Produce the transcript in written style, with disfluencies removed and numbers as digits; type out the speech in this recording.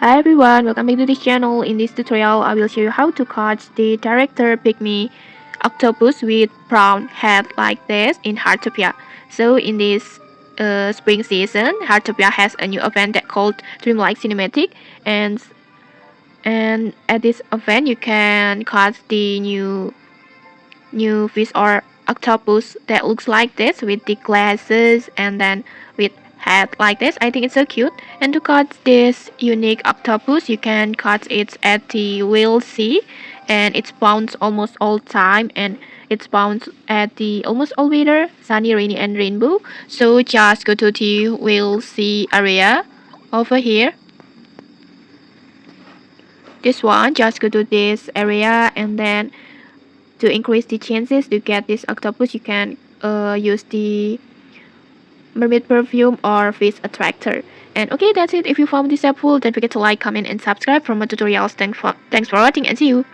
Hi everyone, welcome back to this channel. In this tutorial, I will show you how to catch the Director Pygmy Octopus with brown head like this in Heartopia. So in this spring season, Heartopia has a new event that called Dreamlike Cinematic, and at this event you can catch the new fish or octopus that looks like this with the glasses and then with head like this. I think it's so cute. And to catch this unique octopus, you can catch it at the whale sea, and it's bounce almost all time, and it's bounce at the almost all weather, sunny, rainy, and rainbow. So just go to the whale sea area over here. This one, just go to this area, and then to increase the chances to get this octopus, you can use the mermaid perfume or fish attractor. And okay, that's it. If you found this helpful, don't forget to like, comment, and subscribe for more tutorials. Thanks for watching, and see you.